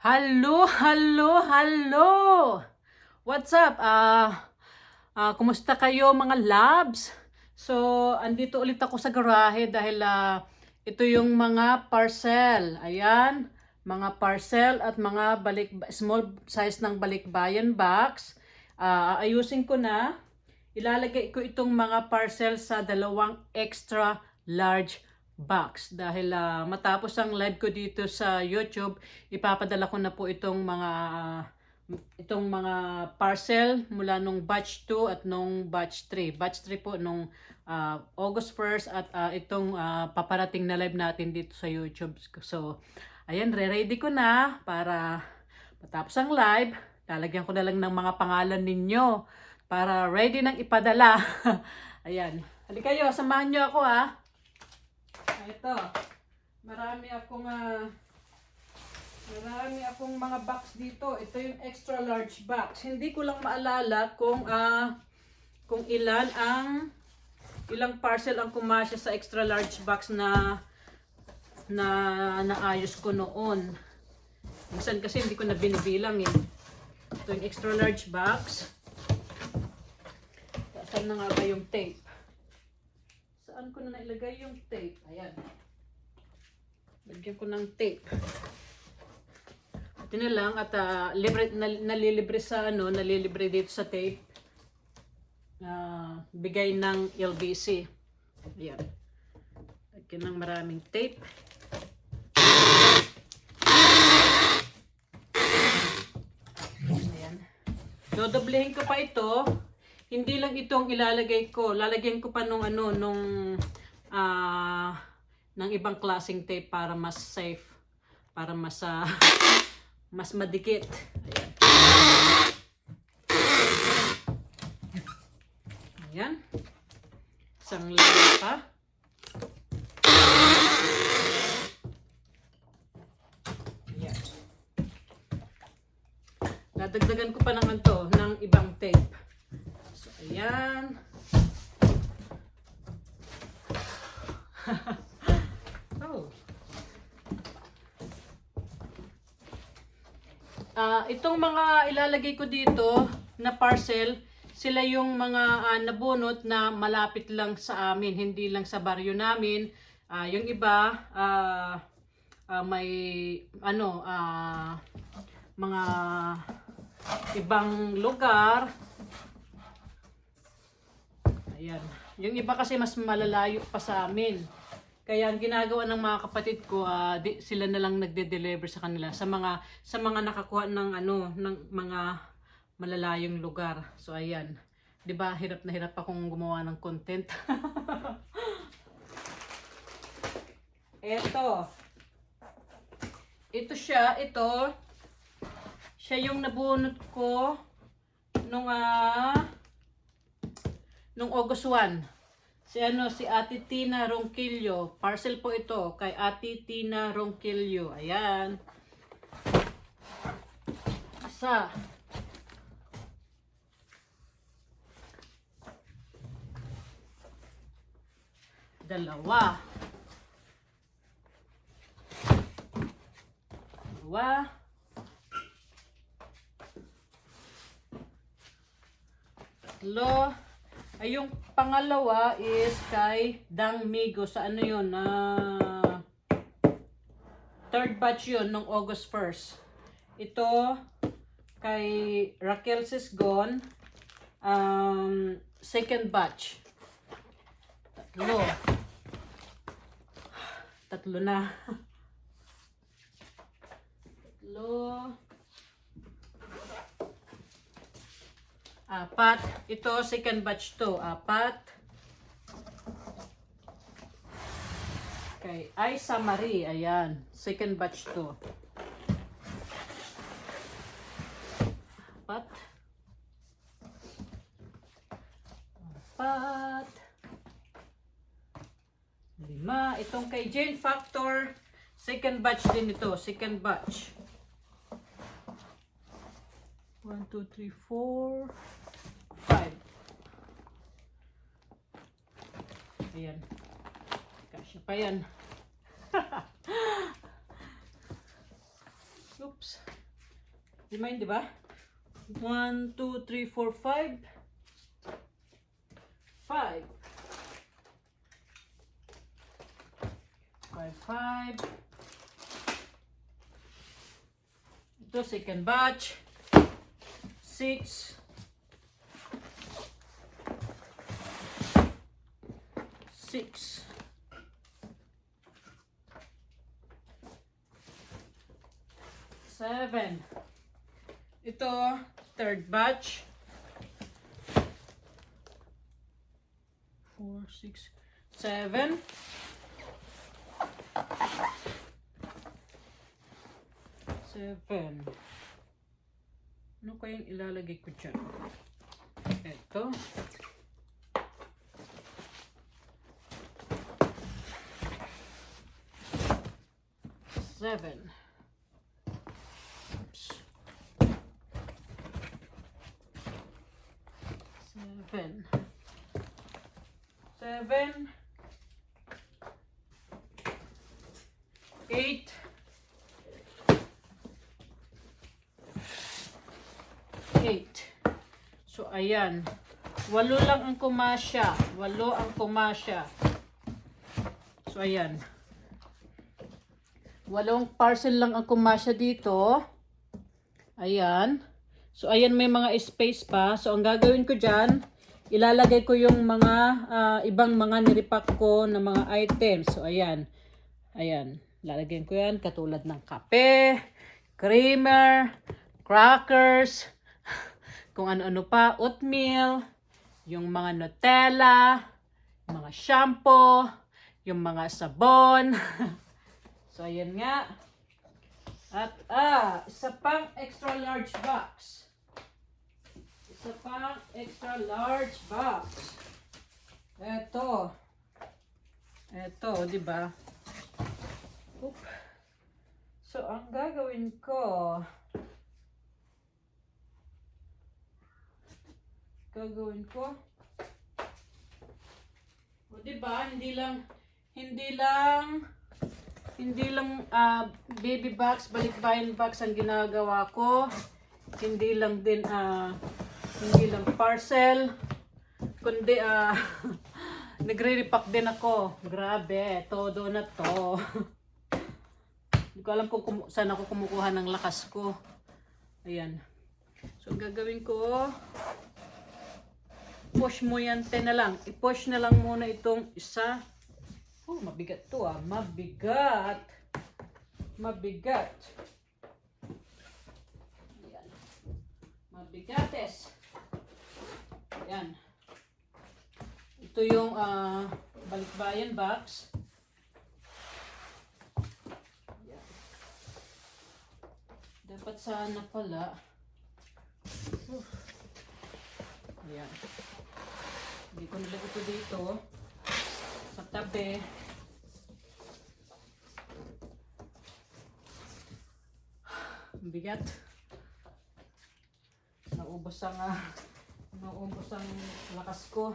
Hello, hello, hello! What's up? Kumusta kayo mga labs? So, andito ulit ako sa garahe dahil ito yung mga parcel. Ayan, mga parcel at mga small size ng balikbayan box. Ayusin ko na. Ilalagay ko itong mga parcel sa dalawang extra large box dahil matapos ang live ko dito sa YouTube, ipapadala ko na po itong mga parcel mula nung batch 2 at nung batch 3. Batch 3 po nung August 1st at itong paparating na live natin dito sa YouTube. So, ayan, ready ko na para matapos ang live, lalagyan ko na lang ng mga pangalan ninyo para ready nang ipadala. Ayan. Halika kayo, samahan nyo ako ha. Ito, marami akong mga box dito. Ito yung extra large box. Hindi ko lang maalala kung ilang parcel ang kumasya sa extra large box na naayos ko noon. Minsan kasi hindi ko na binibilang eh. Ito yung extra large box. Saan na nga ba yung tape? Saan ko na nailagay yung tape? Ayan. Lagyan ko ng tape. Ito na lang at nalilibre dito sa tape. Bigay ng LBC. Ayan. Lagyan ng maraming tape. Ayan. Dodoblehin ko pa ito. Hindi lang itong ilalagay ko. Lalagyan ko pa ng ibang klaseng tape para mas safe. Para mas mas madikit. Ayan. Ayan. Isang layer pa. Ayan. Dadagdagan ko pa ng ibang tape. Ayan. Oh. Itong mga ilalagay ko dito na parcel, sila yung mga nabunot na malapit lang sa amin, hindi lang sa baryo namin. Yung iba may mga ibang lugar. Ayan. Yung iba kasi mas malalayo pa sa amin. Kaya ang ginagawa ng mga kapatid ko, sila na lang nagde-deliver sa kanila sa mga nakakuha ng mga malalayong lugar. So ayan. 'Di ba? Hirap na hirap akong gumawa ng content. Ito siya, siya yung nabunot ko nung August 1. Si Ate Tina Ronquillo. Parcel po ito kay Ate Tina Ronquillo. Ayan. Isa. Dalawa. Tatlo. Ay, yung pangalawa is kay Dang Migo sa yun, third batch yun nung August 1st. Ito kay Raquel Sisgon, second batch. Tatlo na. Apat. Ito, second batch to. Apat. Okay. Aisa Marie. Ayan. Second batch to. Apat. Lima. Itong kay Jane Factor. Second batch din ito. Second batch. 1, 2, 3, 4, 5. Ayan. Kasya pa yan. Oops. Lima yun, di ba? 1, 2, 3, 4, 5. 5. 5, 5. Ito, second batch. 6. 6. 7. Ito, third batch. 4, 6, 7. 7. Ano kayang ilalagay ko dyan? Ito. Seven. Oops. 7. 7. 8. 8. So, ayan. 8 lang ang kumasya. 8 ang kumasya. So, ayan. 8 parcel lang ang kumasya dito. Ayan. So, ayan may mga space pa. So, ang gagawin ko dyan, ilalagay ko yung mga ibang mga niripack ko na mga items. So, ayan. Ayan. Lalagyan ko yan katulad ng kape, creamer, crackers, kung ano-ano pa, oatmeal, yung mga Nutella, mga shampoo, yung mga sabon. So, ayan nga. At, isa pang extra large box. Isa pang extra large box. Ito. Ito, di ba? Oop. So, ang gagawin ko, o, di ba? Hindi lang baby box, balikbayan box ang ginagawa ko. Hindi lang parcel, kundi nagre-repack din ako. Grabe, todo na to. Hindi ko alam kung saan ako kumukuha ng lakas ko. Ayan. So, gagawin ko, push mo yan, na lang. I-push na lang muna itong isa. Oh, mabigat to Mabigat. Mabigat. Ayan. Mabigates. Ayan. Ito yung balikbayan box. Ayan. Dapat sana pala. Ayan. Hindi ko nilagay ito dito. Sa tabi. Bigat. Naubos ang lakas ko.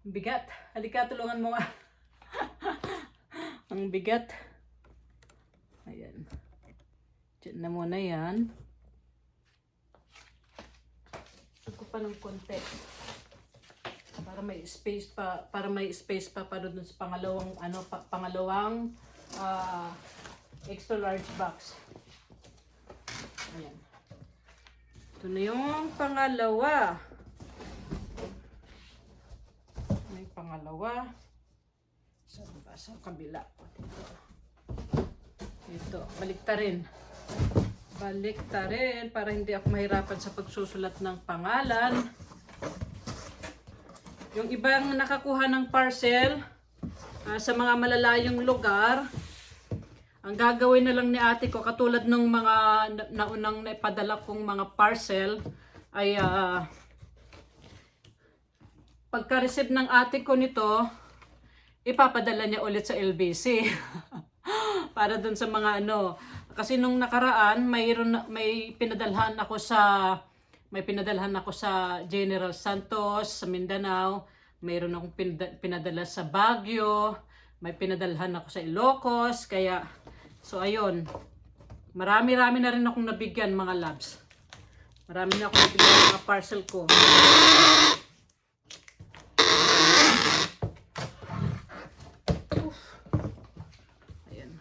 Bigat. Halika, tulungan mo nga. Ang bigat. Ayan. Diyan na muna yan. Ito ko pa ng konti. Para may space pa para dun sa pangalawang extra large box. Ayan. Ito na yung pangalawa. May pangalawa. Saan ba? Sa kabila. Ito. Baliktarin para hindi ako mahirapan sa pagsusulat ng pangalan. Yung ibang nakakuha ng parcel sa mga malalayong lugar, ang gagawin na lang ni ate ko, katulad ng mga naunang naipadala kong mga parcel, ay pagka-receive ng ate ko nito, ipapadala niya ulit sa LBC. Para dun sa mga kasi nung nakaraan, may pinadalhan ako sa General Santos, sa Mindanao. Mayroon akong pinadala sa Baguio. May pinadalhan ako sa Ilocos. Kaya So, ayun. Marami-rami na rin akong nabigyan, mga loves. Marami na akong nabigyan ng mga parcel ko. Ayan.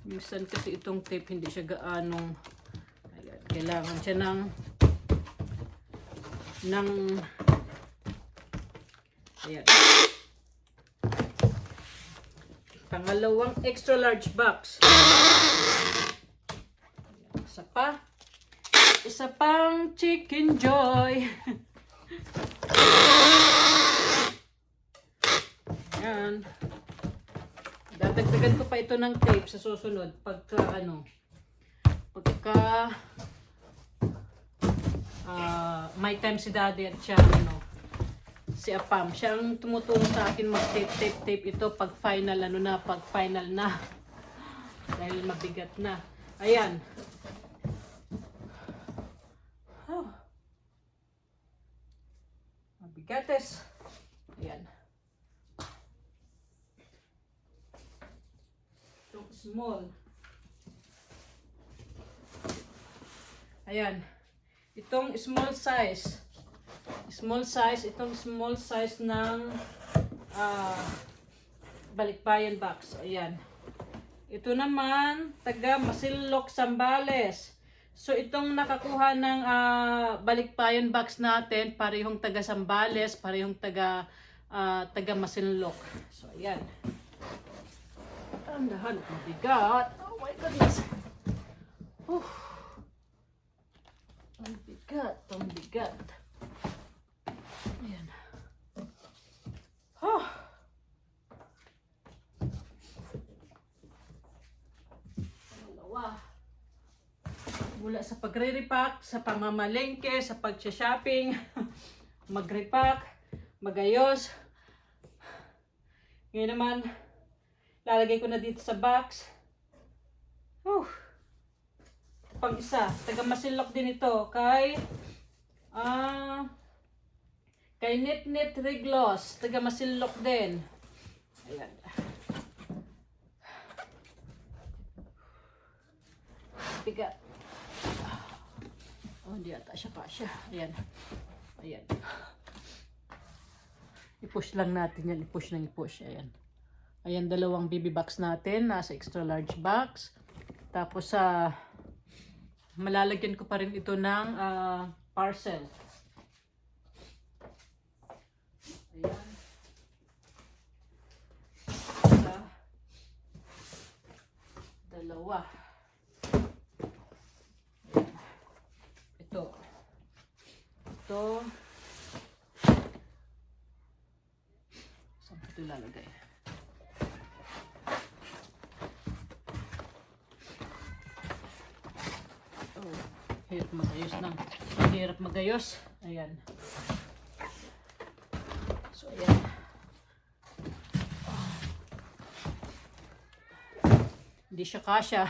Minsan kasi itong tape, hindi siya gaanong... Ayan. Kailangan siya ng... Ayan. Pangalawang extra large box. Isa pa. Isa pang Chicken Joy. Ayan. Dadagdagan ko pa ito ng tape sa susunod. Pagka may time si Daddy at siya si Apam. Siya ang tumutulong sa akin mag-tape ito pag final na. Dahil mabigat na. Ayan. Oh. Mabigates. Ayan. Itong small. Ayan. Itong small size. Itong small size ng balikbayan box. Ayan. Ito naman, taga Masinloc, Zambales. So, itong nakakuha ng balikbayan box natin, parehong taga Zambales, parehong taga Masinloc. So, ayan. Ang dahan, mabigat. Oh my goodness. Ang bigat. Ayan. Dalawa. Mula sa pagre-repack, sa pamamalengke, sa pag-shopping, mag-repack, magayos. Ngayon naman, lalagay ko na dito sa box. Pang isa, taga Masinloc din ito kay Nit Reglos, taga Masinloc din. Ayan. Bigat. Oh, hindi ata siya kasya. Ayan. Ayan. I-push lang natin yan. I-push. Ayan. Ayan, dalawang BB box natin. Nasa extra large box. Tapos malalagyan ko pa rin ito ng parcel. Ayan. Isa. Dalawa. Ayan. Ito. Saan ko ito lalagay? Hirap magayos lang. Hirap magayos. Ayan. So, ayan. Hindi siya kasya.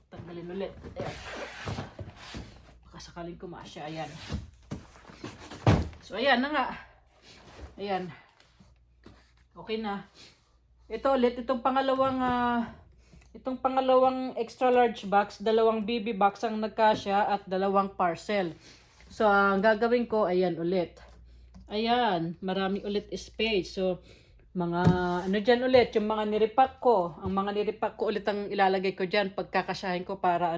Tanggalin ulit. Ayan. Baka sakaling kumasya. Ayan. So, ayan na nga. Ayan. Okay na. Ito ulit. Itong pangalawang extra large box, dalawang BB box ang nagkasya at dalawang parcel. So, ang gagawin ko, ayan ulit. Ayan, marami ulit space. So, dyan ulit, yung mga nirepack ko. Ang mga nirepack ko ulit ang ilalagay ko dyan, pagkakasyahin ko para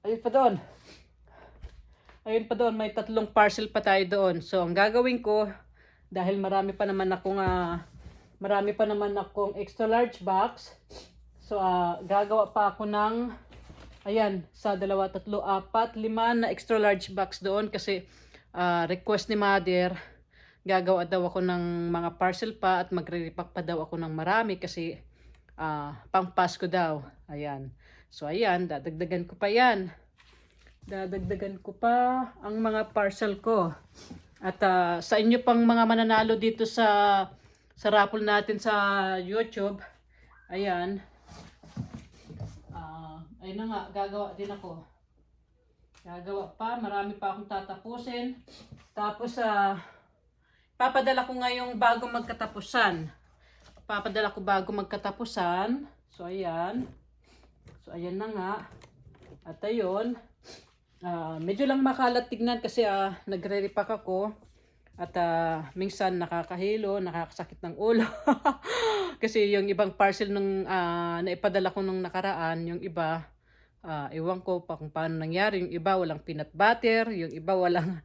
ayun pa doon, may 3 parcel pa tayo doon. So, ang gagawin ko, dahil marami pa naman akong extra large box. So, gagawa pa ako ng, ayan, sa 2, 3, 4, 5 na extra large box doon. Kasi, request ni Mother, gagawa daw ako ng mga parcel pa at magre-repack pa daw ako ng marami kasi, pang Pasko daw. Ayan. So, ayan, dadagdagan ko pa yan. Dadagdagan ko pa ang mga parcel ko. At sa inyo pang mga mananalo dito sa raffle natin sa YouTube, ayan, ayun na nga, gagawa din ako. Gagawa pa, marami pa akong tatapusin. Tapos, papadala ko ngayong bago magkatapusan. papadala ko bago magkatapusan. So ayan. So ayan na nga. At ayun. Medyo lang makalat tignan kasi nagre-repack ako. At minsan nakakahilo, nakakasakit ng ulo. Kasi yung ibang parcel nung naipadala ko nung nakaraan, yung iba, ewan ko pa kung paano nangyari. Yung iba walang peanut butter, yung iba walang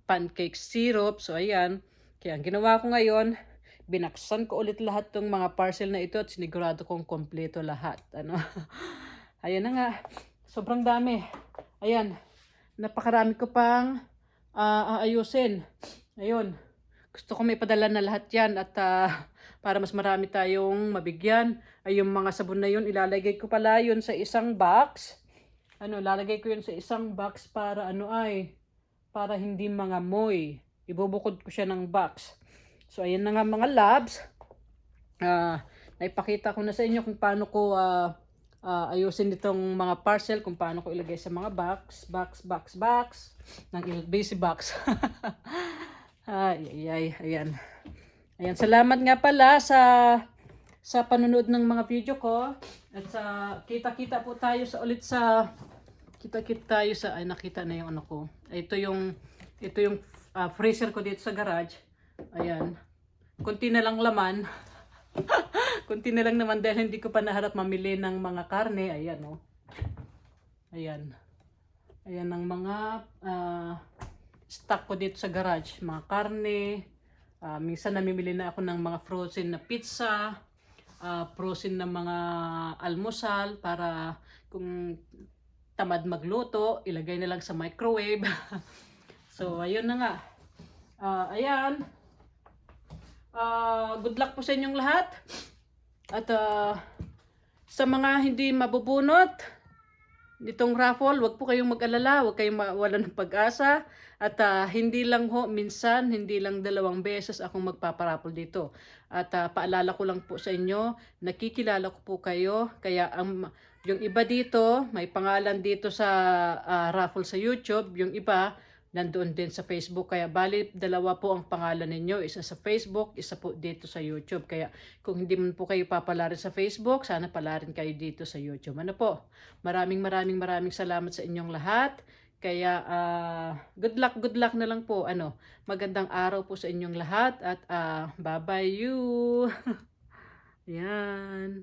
pancake syrup. So ayan, kaya ang ginawa ko ngayon, binaksan ko ulit lahat ng mga parcel na ito at sinigurado kong kompleto lahat. Ano? Ayan na nga, sobrang dami. Ayan, napakarami ko pang aayusin. Ayun, gusto ko may padala na lahat yan at para mas marami tayong mabigyan. Ay yung mga sabon na yun, ilalagay ko pala yun sa isang box. Lalagay ko yun sa isang box para para hindi mangamoy. Ibubukod ko siya ng box. So ayan na nga mga labs. Naipakita ko na sa inyo kung paano ko ayusin itong mga parcel, kung paano ko ilagay sa mga box ng busy box. Ayan. Ayan, salamat nga pala sa panonood ng mga video ko at sa kita-kita po tayo ay nakita na yung ano ko. Ito yung freezer ko dito sa garage. Ayan. Kunti na lang laman. Kunti na lang naman dahil hindi ko pa naharap mamili ng mga karne. Ayan, oh. Ayan. Ayan ang mga stock ko dito sa garage. Mga karne. Minsan namimili na ako ng mga frozen na pizza. Frozen na mga almusal para kung tamad magluto, ilagay na lang sa microwave. So, ayun na nga. Ayan. Good luck po sa inyong lahat. At sa mga hindi mabubunot nitong raffle, wag po kayong mag-alala, wag kayong mawalan ng pag-asa. At hindi lang minsan, hindi lang 2 beses akong magpaparaffle dito. At paalala ko lang po sa inyo, nakikilala ko po kayo. Kaya yung iba dito, may pangalan dito sa raffle sa YouTube. Yung iba, nandoon din sa Facebook. Kaya bali 2 po ang pangalan ninyo. Isa sa Facebook, isa po dito sa YouTube. Kaya kung hindi man po kayo papalarin sa Facebook, sana palarin kayo dito sa YouTube. Ano po? Maraming salamat sa inyong lahat. Kaya good luck na lang po. Magandang araw po sa inyong lahat at bye-bye you. Yan.